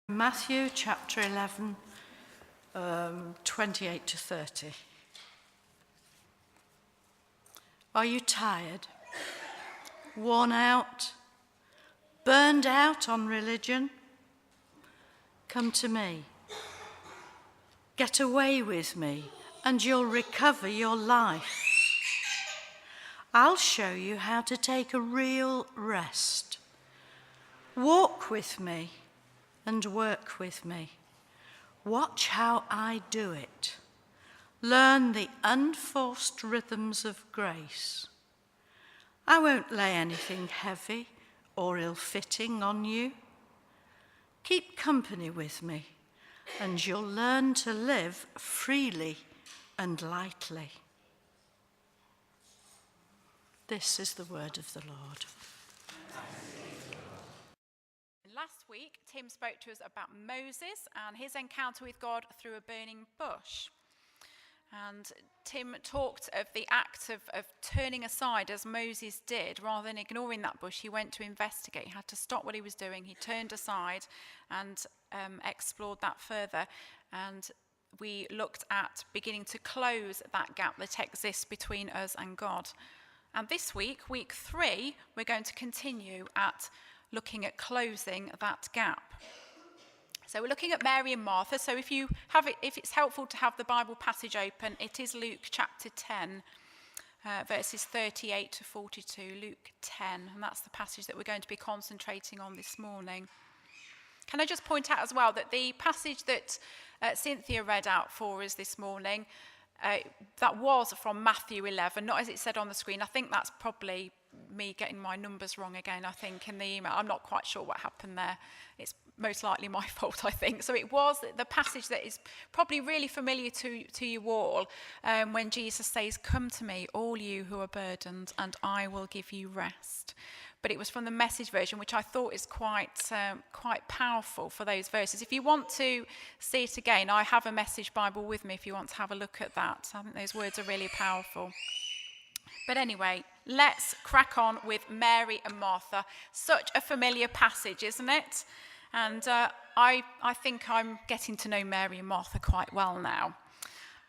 Matthew chapter 11, 28 to 30. Are you tired, worn out, burned out on religion? Come to me. Get away with me and you'll recover your life. I'll show you how to take a real rest. Walk with me and work with me. Watch how I do it. Learn the unforced rhythms of grace. I won't lay anything heavy or ill-fitting on you. Keep company with me, and you'll learn to live freely and lightly. This is the word of the Lord. Last week, Tim spoke to us about Moses and his encounter with God through a burning bush. And Tim talked of the act of turning aside as Moses did. Rather than ignoring that bush, he went to investigate. He had to stop what he was doing. He turned aside and explored that further. And we looked at beginning to close that gap that exists between us and God. And this week, week 3, we're going to continue at looking at closing that gap. So we're looking at Mary and Martha. So if it's helpful to have the Bible passage open, it is Luke chapter 10, verses 38 to 42. Luke 10, and that's the passage that we're going to be concentrating on this morning. Can I just point out as well that the passage that Cynthia read out for us this morning, that was from Matthew 11, not as it said on the screen. I think that's probably me getting my numbers wrong again, I think, in the email. I'm not quite sure what happened there. It's most likely my fault, I think. So it was the passage that is probably really familiar to you all, when Jesus says, "Come to me, all you who are burdened, and I will give you rest." But it was from the Message version, which I thought is quite powerful for those verses. If you want to see it again, I have a Message Bible with me if you want to have a look at that. I think those words are really powerful. But anyway, let's crack on with Mary and Martha. Such a familiar passage, isn't it? And I think I'm getting to know Mary and Martha quite well now.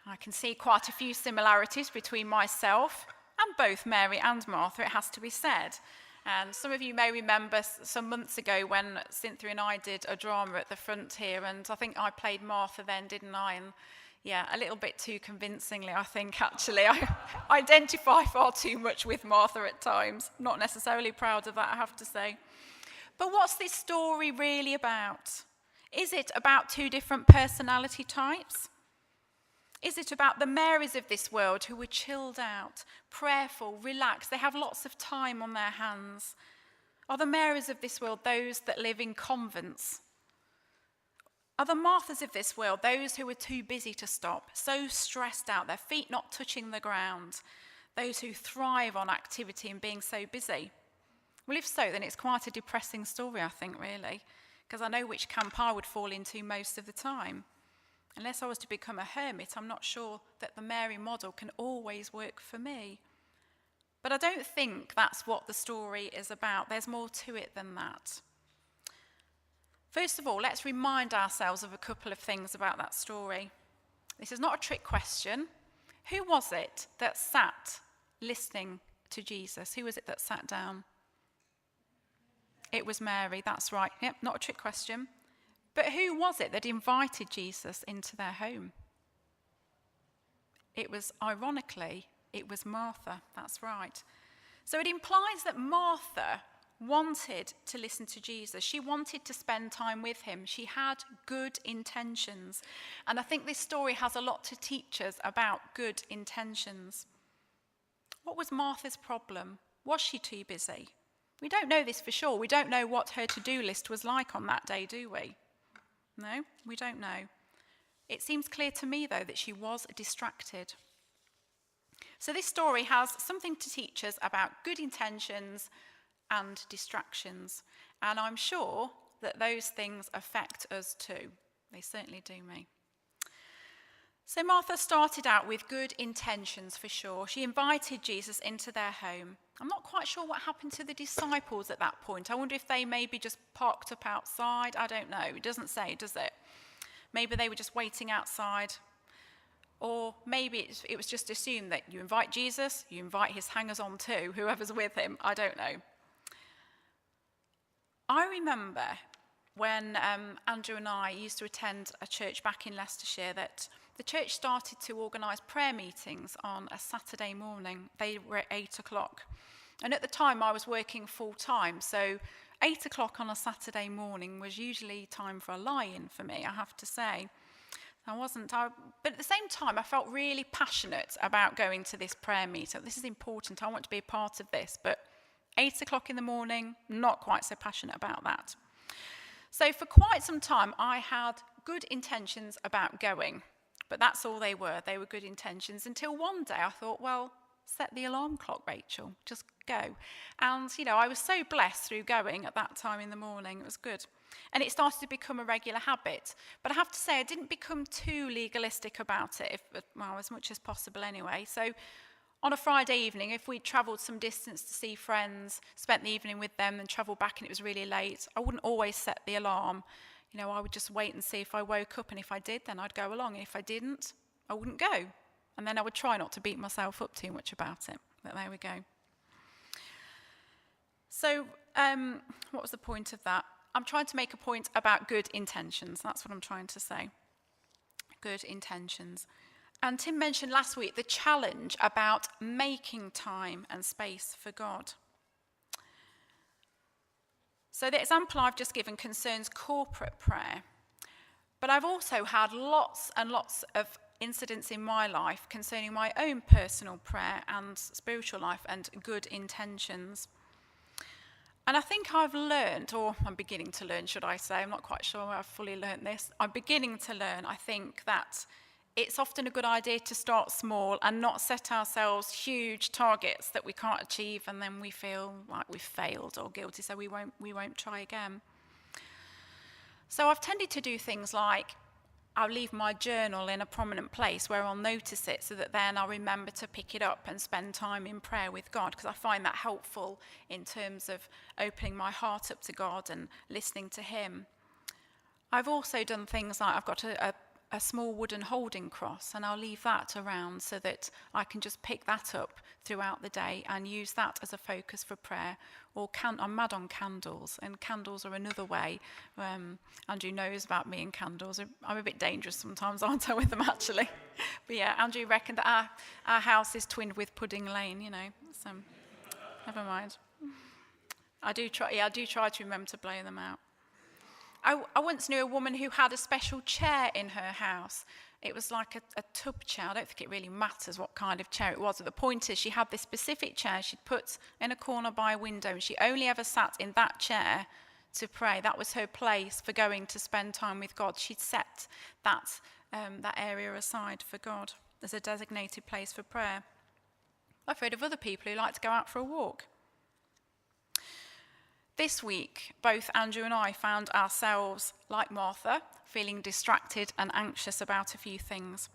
I can see quite a few similarities between myself and both Mary and Martha, it has to be said. And some of you may remember some months ago when Cynthia and I did a drama at the front here, and I think I played Martha then, didn't I? And yeah, a little bit too convincingly, I think, actually. I identify far too much with Martha at times. Not necessarily proud of that, I have to say. But what's this story really about? Is it about two different personality types? Is it about the Marys of this world who were chilled out, prayerful, relaxed? They have lots of time on their hands. Are the Marys of this world those that live in convents? Are the Marthas of this world those who are too busy to stop, so stressed out, their feet not touching the ground, those who thrive on activity and being so busy? Well, if so, then it's quite a depressing story, I think, really, because I know which camp I would fall into most of the time. Unless I was to become a hermit, I'm not sure that the Mary model can always work for me. But I don't think that's what the story is about. There's more to it than that. First of all, let's remind ourselves of a couple of things about that story. This is not a trick question. Who was it that sat listening to Jesus? Who was it that sat down? It was Mary, that's right. Yep, not a trick question. But who was it that invited Jesus into their home? It was, ironically, it was Martha, that's right. So it implies that Martha wanted to listen to Jesus. She wanted to spend time with him. She had good intentions. And I think this story has a lot to teach us about good intentions. What was Martha's problem? Was she too busy? We don't know this for sure. We don't know what her to-do list was like on that day, do we? No, we don't know. It seems clear to me, though, that she was distracted. So this story has something to teach us about good intentions and distractions. And I'm sure that those things affect us too. They certainly do me. So Martha started out with good intentions for sure. She invited Jesus into their home. I'm not quite sure what happened to the disciples at that point. I wonder if they maybe just parked up outside. I don't know. It doesn't say, does it? Maybe they were just waiting outside. Or maybe it was just assumed that you invite Jesus, you invite his hangers-on too, whoever's with him. I don't know. I remember when Andrew and I used to attend a church back in Leicestershire that the church started to organise prayer meetings on a Saturday morning. They were at 8 o'clock. And at the time I was working full time, so 8 o'clock on a Saturday morning was usually time for a lie-in for me, I have to say. But at the same time I felt really passionate about going to this prayer meeting. This is important, I want to be a part of this, but 8 o'clock in the morning, not quite so passionate about that. So for quite some time I had good intentions about going. But that's all they were good intentions, until one day I thought, well, set the alarm clock, Rachel, just go. And, I was so blessed through going at that time in the morning, it was good. And it started to become a regular habit. But I have to say, I didn't become too legalistic about it, as much as possible anyway. So on a Friday evening, if we travelled some distance to see friends, spent the evening with them and travelled back and it was really late, I wouldn't always set the alarm. I would just wait and see if I woke up, and if I did, then I'd go along. And if I didn't, I wouldn't go. And then I would try not to beat myself up too much about it. But there we go. So what was the point of that? I'm trying to make a point about good intentions. That's what I'm trying to say. Good intentions. And Tim mentioned last week the challenge about making time and space for God. So the example I've just given concerns corporate prayer. But I've also had lots and lots of incidents in my life concerning my own personal prayer and spiritual life and good intentions. And I think I've learned, or I'm beginning to learn, should I say, I'm not quite sure I've fully learned this. I'm beginning to learn, I think, that it's often a good idea to start small and not set ourselves huge targets that we can't achieve, and then we feel like we've failed or guilty, so we won't try again. So I've tended to do things like I'll leave my journal in a prominent place where I'll notice it, so that then I'll remember to pick it up and spend time in prayer with God, because I find that helpful in terms of opening my heart up to God and listening to him. I've also done things like I've got a small wooden holding cross, and I'll leave that around so that I can just pick that up throughout the day and use that as a focus for prayer. Or I'm mad on candles, and candles are another way. Andrew knows about me and candles. I'm a bit dangerous sometimes, aren't I, with them actually? But yeah, Andrew reckoned that our house is twinned with Pudding Lane, so never mind. I do try to remember to blow them out. I once knew a woman who had a special chair in her house. It was like a tub chair. I don't think it really matters what kind of chair it was. But the point is, she had this specific chair she'd put in a corner by a window, and she only ever sat in that chair to pray. That was her place for going to spend time with God. She'd set that area aside for God as a designated place for prayer. I've heard of other people who like to go out for a walk. This week, both Andrew and I found ourselves, like Martha, feeling distracted and anxious about a few things.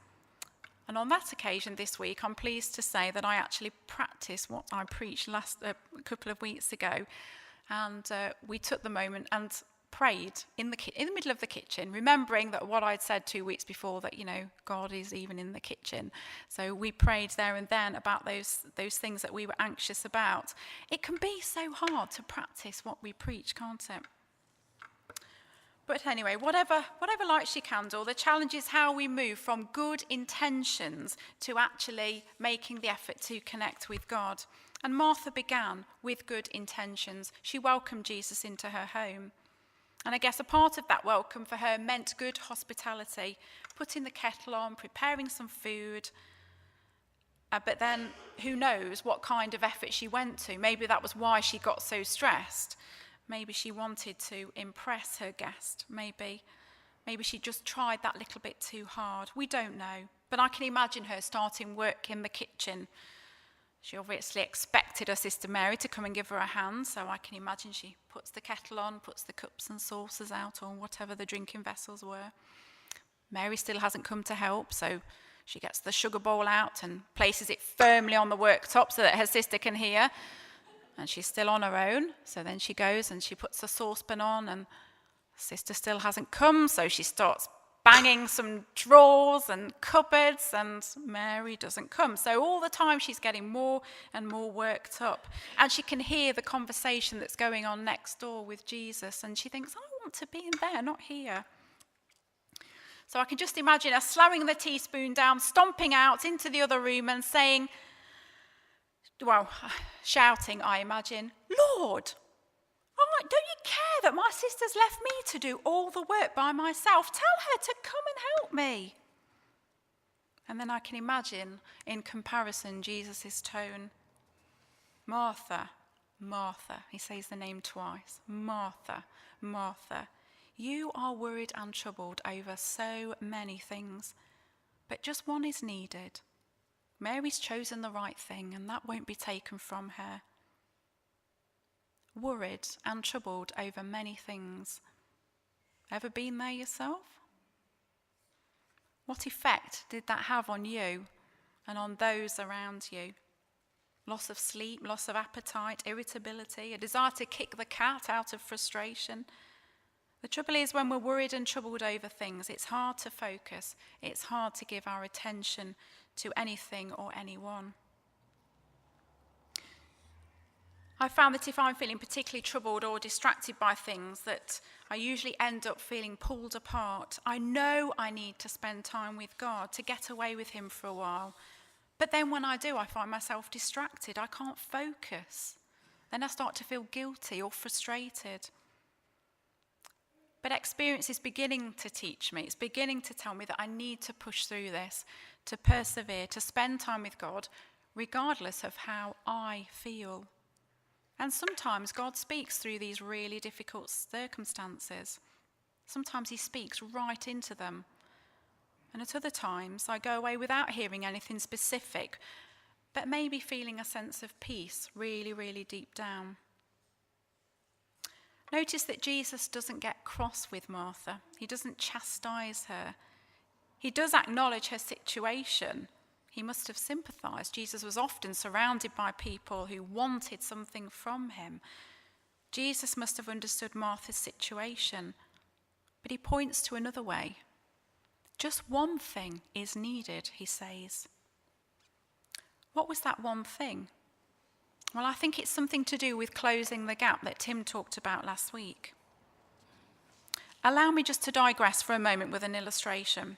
And on that occasion this week, I'm pleased to say that I actually practiced what I preached a couple of weeks ago. And we took the moment and prayed in the middle of the kitchen, remembering that what I'd said 2 weeks before, that God is even in the kitchen. So we prayed there and then about those things that we were anxious about. It can be so hard to practice what we preach, can't it? But anyway, whatever lights your candle, the challenge is how we move from good intentions to actually making the effort to connect with God. And Martha began with good intentions. She welcomed Jesus into her home. And I guess a part of that welcome for her meant good hospitality, putting the kettle on, preparing some food. But then who knows what kind of effort she went to. Maybe that was why she got so stressed. Maybe she wanted to impress her guest. Maybe she just tried that little bit too hard. We don't know. But I can imagine her starting work in the kitchen. She obviously expected her sister Mary to come and give her a hand, so I can imagine she puts the kettle on, puts the cups and saucers out, or whatever the drinking vessels were. Mary still hasn't come to help, so she gets the sugar bowl out and places it firmly on the worktop so that her sister can hear. And she's still on her own, so then she goes and she puts the saucepan on, and sister still hasn't come, so she starts banging some drawers and cupboards, and Mary doesn't come. So all the time she's getting more and more worked up. And she can hear the conversation that's going on next door with Jesus, and she thinks, I want to be in there, not here. So I can just imagine her slamming the teaspoon down, stomping out into the other room and saying, well, shouting, I imagine, Lord, don't you care that my sister's left me to do all the work by myself? Tell her to come and help me. And then I can imagine, in comparison, Jesus' tone. Martha, Martha, he says the name twice. Martha, Martha, you are worried and troubled over so many things, but just one is needed. Mary's chosen the right thing, and that won't be taken from her. Worried and troubled over many things. Ever been there yourself? What effect did that have on you and on those around you? Loss of sleep, loss of appetite, irritability, a desire to kick the cat out of frustration. The trouble is, when we're worried and troubled over things, it's hard to focus. It's hard to give our attention to anything or anyone. I found that if I'm feeling particularly troubled or distracted by things, that I usually end up feeling pulled apart. I know I need to spend time with God, to get away with him for a while. But then when I do, I find myself distracted. I can't focus. Then I start to feel guilty or frustrated. But experience is beginning to teach me. It's beginning to tell me that I need to push through this, to persevere, to spend time with God, regardless of how I feel. And sometimes God speaks through these really difficult circumstances. Sometimes he speaks right into them. And at other times, I go away without hearing anything specific, but maybe feeling a sense of peace really, really deep down. Notice that Jesus doesn't get cross with Martha. He doesn't chastise her. He does acknowledge her situation. He must have sympathized. Jesus was often surrounded by people who wanted something from him. Jesus must have understood Martha's situation, but he points to another way. Just one thing is needed, he says. What was that one thing? Well, I think it's something to do with closing the gap that Tim talked about last week. Allow me just to digress for a moment with an illustration.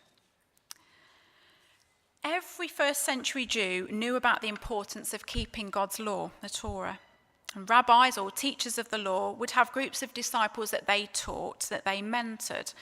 Every first century Jew knew about the importance of keeping God's law, the Torah. And rabbis or teachers of the law would have groups of disciples that they taught, that they mentored.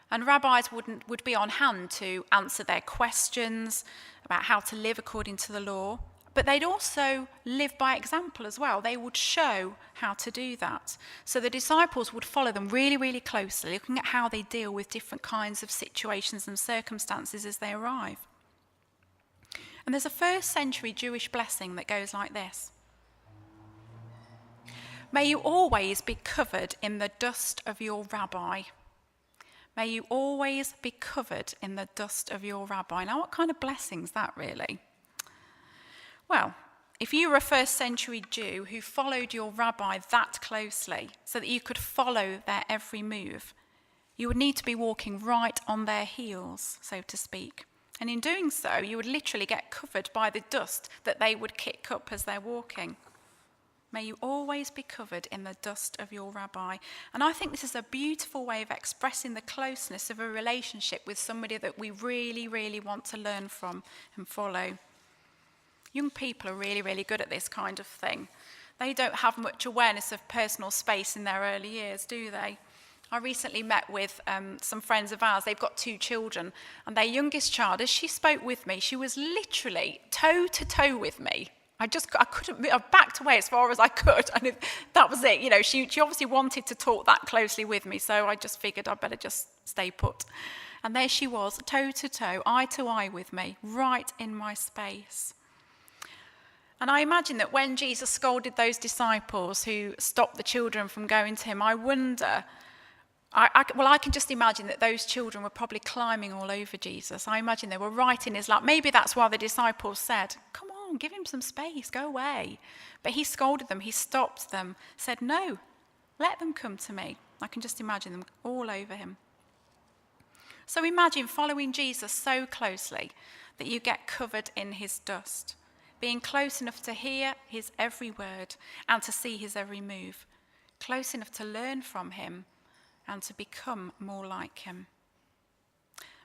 And rabbis would be on hand to answer their questions about how to live according to the law. But they'd also live by example as well. They would show how to do that. So the disciples would follow them really, really closely, looking at how they deal with different kinds of situations and circumstances as they arrive. And there's a first century Jewish blessing that goes like this. May you always be covered in the dust of your rabbi. May you always be covered in the dust of your rabbi. Now, what kind of blessing is that really? Well, if you were a first century Jew who followed your rabbi that closely so that you could follow their every move, you would need to be walking right on their heels, so to speak. And in doing so, you would literally get covered by the dust that they would kick up as they're walking. May you always be covered in the dust of your rabbi. And I think this is a beautiful way of expressing the closeness of a relationship with somebody that we really, really want to learn from and follow. Young people are really, really good at this kind of thing. They don't have much awareness of personal space in their early years, do they? I recently met with some friends of ours. They've got 2 children, and their youngest child, as she spoke with me, she was literally toe to toe with me. I couldn't, I backed away as far as I could, and that was it. You know, she obviously wanted to talk that closely with me, so I just figured I'd better just stay put. And there she was, toe to toe, eye to eye with me, right in my space. And I imagine that when Jesus scolded those disciples who stopped the children from going to him, I wonder I can just imagine that those children were probably climbing all over Jesus. I imagine they were right in his lap. Maybe that's why the disciples said, "Come on, give him some space, go away." But he scolded them, he stopped them, said, "No, let them come to me." I can just imagine them all over him. So imagine following Jesus so closely that you get covered in his dust, being close enough to hear his every word and to see his every move, close enough to learn from him and to become more like him.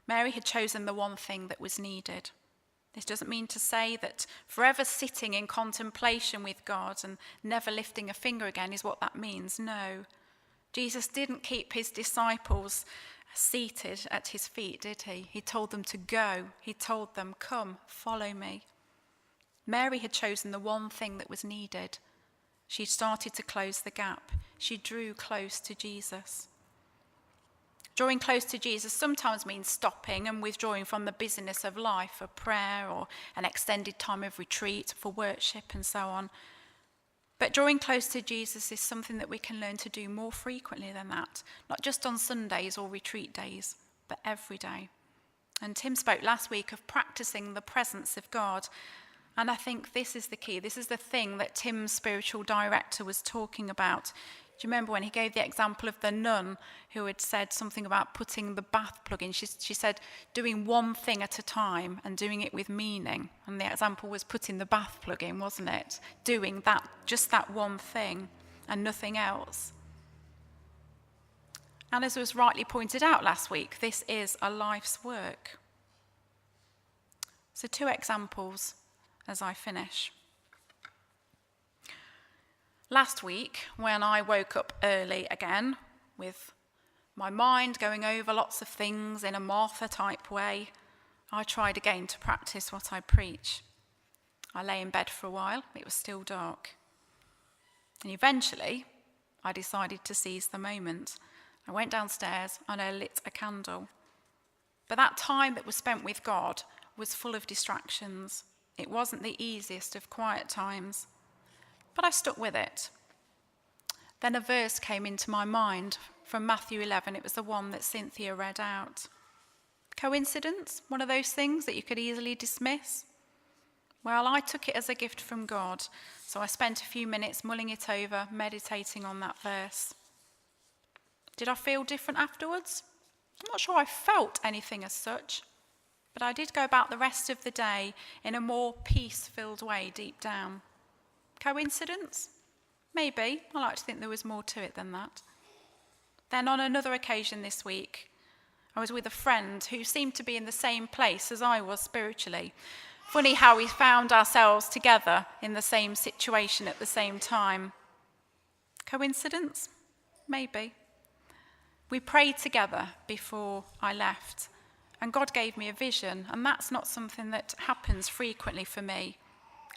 Mary had chosen the one thing that was needed. This doesn't mean to say that forever sitting in contemplation with God and never lifting a finger again is what that means. No. Jesus didn't keep his disciples seated at his feet, did he? He told them to go. He told them, "Come, follow me." Mary had chosen the one thing that was needed. She started to close the gap. She drew close to Jesus. Drawing close to Jesus sometimes means stopping and withdrawing from the busyness of life for prayer or an extended time of retreat for worship and so on. But drawing close to Jesus is something that we can learn to do more frequently than that, not just on Sundays or retreat days, but every day. And Tim spoke last week of practicing the presence of God. And I think this is the key. This is the thing that Tim's spiritual director was talking about. Do you remember when he gave the example of the nun who had said something about putting the bath plug in? She said doing one thing at a time and doing it with meaning. And the example was putting the bath plug in, wasn't it? Doing that, just that one thing and nothing else. And as was rightly pointed out last week, this is a life's work. So 2 examples as I finish. Last week, when I woke up early again, with my mind going over lots of things in a Martha-type way, I tried again to practice what I preach. I lay in bed for a while. It was still dark. And eventually, I decided to seize the moment. I went downstairs and I lit a candle. But that time that was spent with God was full of distractions. It wasn't the easiest of quiet times. But I stuck with it. Then a verse came into my mind from Matthew 11. It was the one that Cynthia read out. Coincidence? One of those things that you could easily dismiss? Well, I took it as a gift from God, so I spent a few minutes mulling it over, meditating on that verse. Did I feel different afterwards? I'm not sure I felt anything as such, but I did go about the rest of the day in a more peace-filled way deep down. Coincidence? Maybe. I like to think there was more to it than that. Then on another occasion this week, I was with a friend who seemed to be in the same place as I was spiritually. Funny how we found ourselves together in the same situation at the same time. Coincidence? Maybe. We prayed together before I left, and God gave me a vision, and that's not something that happens frequently for me.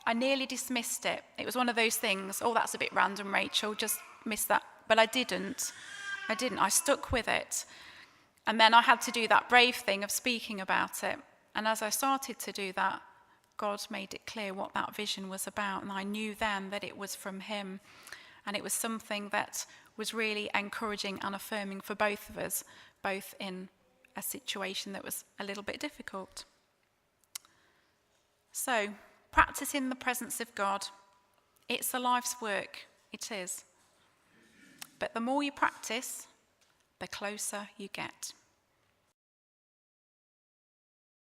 I nearly dismissed it. It was one of those things, "Oh, that's a bit random, Rachel, just miss that." But I didn't. I stuck with it. And then I had to do that brave thing of speaking about it. And as I started to do that, God made it clear what that vision was about. And I knew then that it was from him. And it was something that was really encouraging and affirming for both of us, both in a situation that was a little bit difficult. So, practicing the presence of God, it's a life's work, it is. But the more you practice, the closer you get.